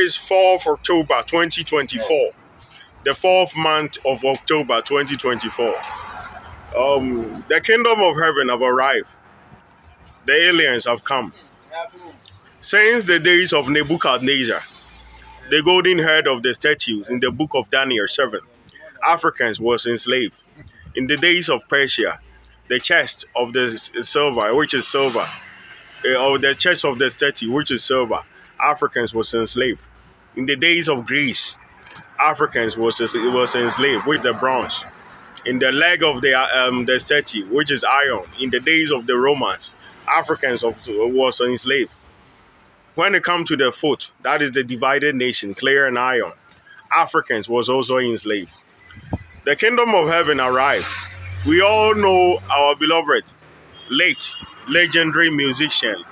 is 4th October 2024. The 4th month of October 2024. The kingdom of heaven have arrived. The aliens have come. Since the days of Nebuchadnezzar, the golden head of the statues in the book of Daniel 7, Africans was enslaved. In the days of Persia, the chest of the silver, which is silver, or the chest of the statue, which is silver, Africans was enslaved. In the days of Greece, Africans was enslaved, which is the bronze. In the leg of the statue, which is iron, in the days of the Romans, Africans was enslaved. When it comes to the foot, that is the divided nation, clay and iron, Africans was also enslaved. The kingdom of heaven arrived. We all know our beloved, late, legendary musician,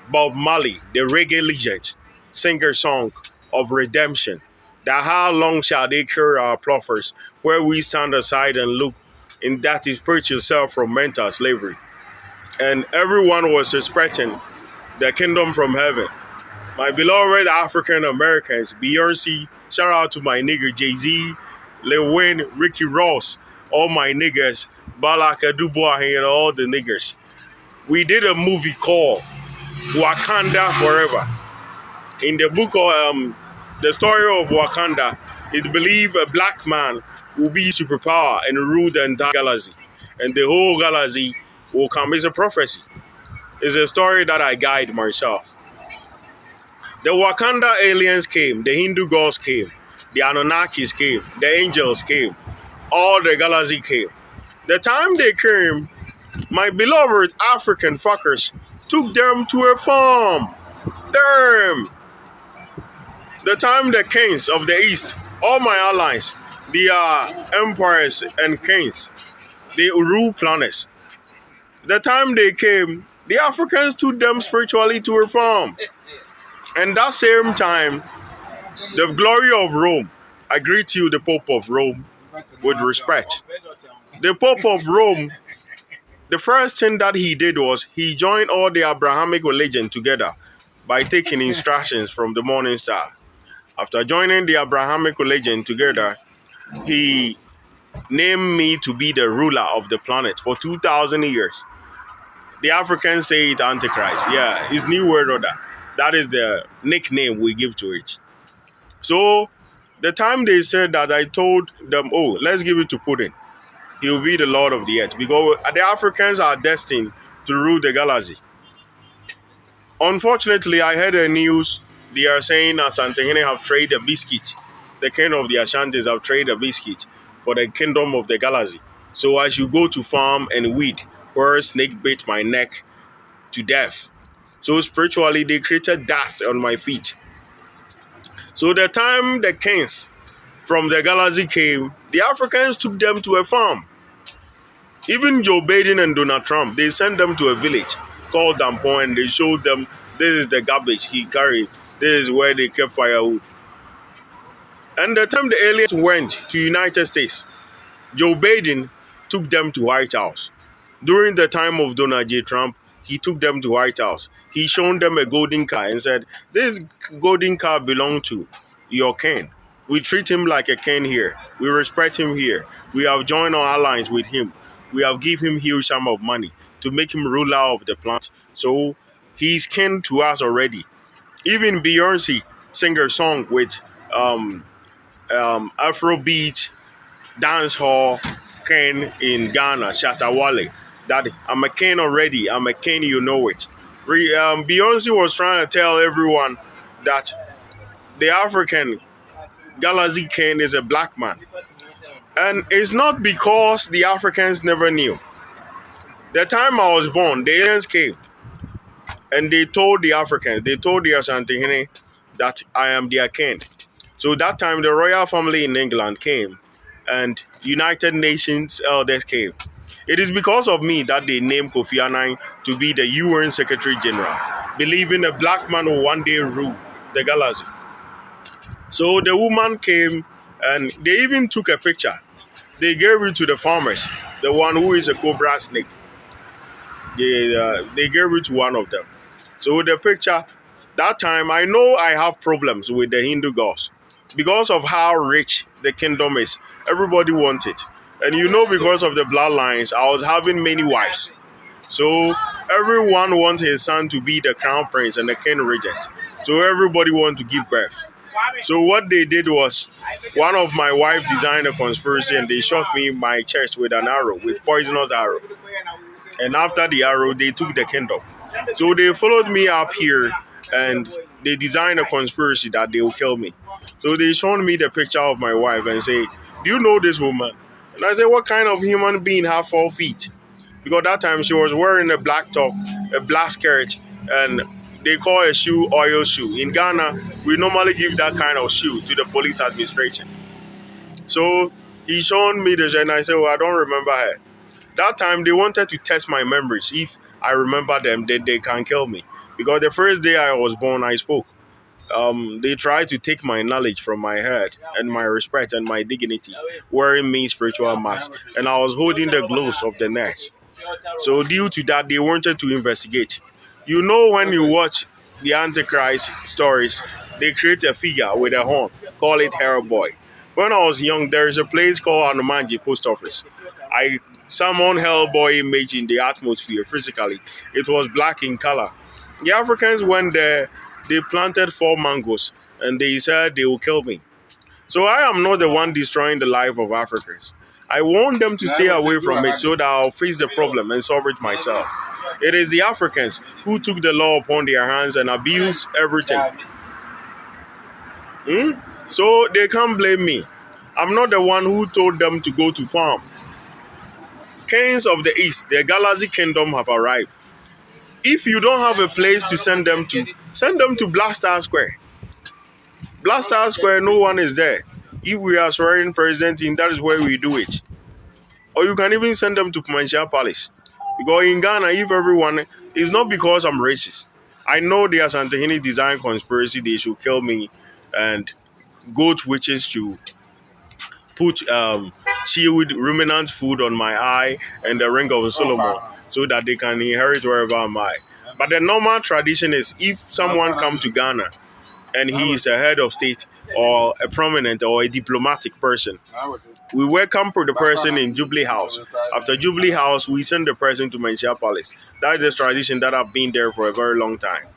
Bob Marley, the reggae legend, singer song of redemption. That how long shall they carry our plotters, where we stand aside and look, and that is purge yourself from mental slavery. And everyone was expecting the kingdom from heaven. My beloved African Americans, Beyonce, shout out to my nigger Jay-Z, Lil Wayne, Ricky Ross, all my niggers, Balaka Dubois, and all the niggers. We did a movie called Wakanda Forever. In the book of the story of Wakanda, it believed a black man will be superpower and rule the entire galaxy. And the whole galaxy will come. It's a prophecy. It's a story that I guide myself. The Wakanda aliens came, the Hindu gods came, the Anunnakis came, the angels came, all the galaxy came. The time they came, my beloved African fuckers took them to a farm. Damn! The time the kings of the East, all my allies, the empires and kings, they rule planets. The time they came, the Africans took them spiritually to a farm. And that same time, the glory of Rome, I greet you, the Pope of Rome, with respect. The Pope of Rome, the first thing that he did was he joined all the Abrahamic religion together by taking instructions from the morning star. After joining the Abrahamic religion together, he named me to be the ruler of the planet for 2,000 years. The Africans say it Antichrist. Yeah, it's New World Order. That is the nickname we give to it. So, the time they said that, I told them, oh, let's give it to Putin. He will be the Lord of the earth. Because the Africans are destined to rule the galaxy. Unfortunately, I heard the news. They are saying Asantehene have traded a biscuit. The king of the Ashantis have traded a biscuit for the kingdom of the galaxy. So I should go to farm and weed where snake bit my neck to death. So spiritually, they created dust on my feet. So the time the kings from the galaxy came, the Africans took them to a farm. Even Joe Biden and Donald Trump, they sent them to a village called Dampon, and they showed them this is the garbage he carried. This is where they kept firewood. And the time the aliens went to United States, Joe Biden took them to White House. During the time of Donald J. Trump, he took them to White House. He showed them a golden car and said, this golden car belongs to your king. We treat him like a king here. We respect him here. We have joined our alliance with him. We have given him huge sum of money to make him ruler of the planet. So he's kin to us already. Even Beyonce sang a song with Afrobeat, dancehall, king in Ghana, Shatta Wale. That I'm a king already. I'm a king, you know it. Beyonce was trying to tell everyone that the African galaxy king is a black man. And it's not because the Africans never knew. The time I was born, the aliens came. And they told the Africans, they told the Asantehene that I am their king. So that time the royal family in England came and United Nations elders came. It is because of me that they named Kofi Annan to be the UN Secretary General, believing a black man will one day rule the galaxy. So the woman came and they even took a picture. They gave it to the farmers, the one who is a cobra snake. They gave it to one of them. So the picture, That time, I know I have problems with the Hindu gods because of how rich the kingdom is. Everybody wants it. And because of the bloodlines, I was having many wives. So everyone wants his son to be the crown prince and the king regent. So everybody wants to give birth. So what they did was, one of my wife designed a conspiracy and they shot me in my chest with an arrow, with poisonous arrow. And after the arrow, they took the kingdom. So they followed me up here and they designed a conspiracy that they will kill me. So they showed me the picture of my wife and say, "Do you know this woman?" And I said, "What kind of human being have 4 feet?" Because that time she was wearing a black top, a black skirt, and they call a shoe oil shoe. In Ghana, we normally give that kind of shoe to the police administration. So he showed me this and I said, "Well, I don't remember her." That time they wanted to test my memories. If I remember them, then they can kill me. Because the first day I was born, I spoke. They tried to take my knowledge from my head and my respect and my dignity, wearing me spiritual mask. And I was holding the gloves of the nurse. So due to that, they wanted to investigate. When you watch the Antichrist stories, they create a figure with a horn, call it Hero Boy. When I was young, there is a place called Anumanji Post Office. I summoned Hellboy image in the atmosphere physically. It was black in color. The Africans went there, they planted 4 mangoes, and they said they will kill me. So I am not the one destroying the life of Africans. I want them to stay away from it so that I'll face the problem and solve it myself. It is the Africans who took the law upon their hands and abused everything. So they can't blame me. I'm not the one who told them to go to farm. Kings of the East, the Galaxy Kingdom have arrived. If you don't have a place to send them to Blaster Square. Blaster Square, no one is there. If we are swearing president in, that is where we do it. Or you can even send them to Pumanchia Palace. Because in Ghana, if everyone, it's not because I'm racist. I know there's Antihini design conspiracy, they should kill me, and goat witches to put chilled ruminant food on my eye and the ring of Solomon so that they can inherit wherever I'm at. But the normal tradition is if someone come to Ghana and he is a head of state or a prominent or a diplomatic person, we welcome the person in Jubilee House. After Jubilee House, we send the person to Manchia Palace. That is the tradition that have been there for a very long time.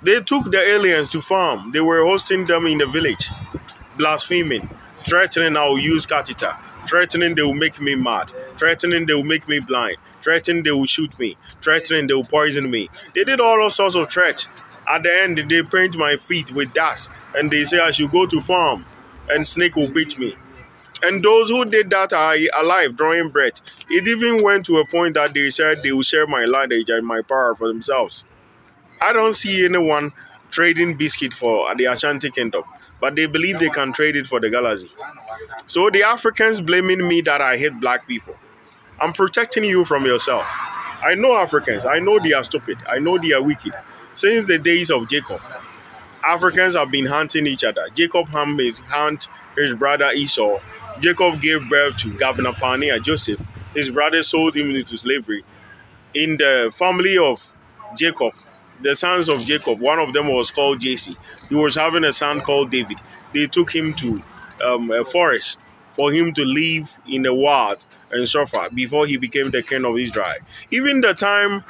They took the aliens to farm. They were hosting them in the village, blaspheming, threatening I will use catheter, threatening they will make me mad, threatening they will make me blind, threatening they will shoot me, threatening they will poison me. They did all sorts of threats. At the end, they paint my feet with dust and they say I should go to farm and snake will beat me. And those who did that are alive, drawing breath. It even went to a point that they said they will share my lineage and my power for themselves. I don't see anyone trading biscuit for the Ashanti Kingdom, but they believe they can trade it for the galaxy. So the Africans blaming me that I hate black people. I'm protecting you from yourself. I know Africans. I know they are stupid. I know they are wicked. Since the days of Jacob, Africans have been hunting each other. Jacob hunt his brother Esau. Jacob gave birth to Governor Pania Joseph. His brother sold him into slavery. In the family of Jacob, the sons of Jacob, one of them was called Jesse. He was having a son called David. They took him to a forest for him to live in the wild and suffer before he became the king of Israel. Even the time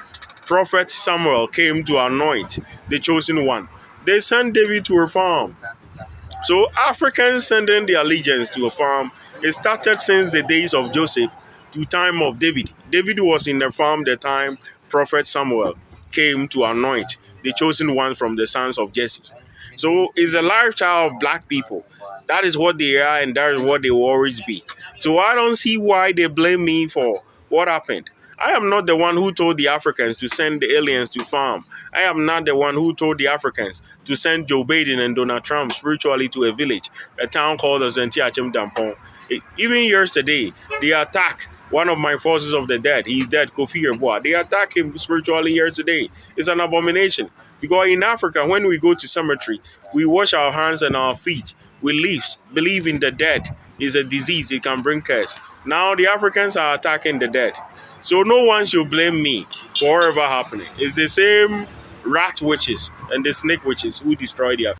Prophet Samuel came to anoint the chosen one, they sent David to a farm. So Africans sending their allegiance to a farm, it started since the days of Joseph to time of David. David was in the farm the time Prophet Samuel came to anoint the chosen one from the sons of Jesse. So it's a lifestyle of black people. That is what they are and that is what they will always be. So I don't see why they blame me for what happened. I am not the one who told the Africans to send the aliens to farm. I am not the one who told the Africans to send Joe Biden and Donald Trump spiritually to a village, a town called Azantiachem Dampon. Even yesterday, they attacked one of my forces of the dead. He's dead, Kofi Yeboah. They attack him spiritually here today. It's an abomination. Because in Africa, when we go to cemetery, we wash our hands and our feet with leaves. Believe in the dead is a disease. It can bring curse. Now the Africans are attacking the dead. So no one should blame me for whatever happening. It's the same rat witches and the snake witches who destroy their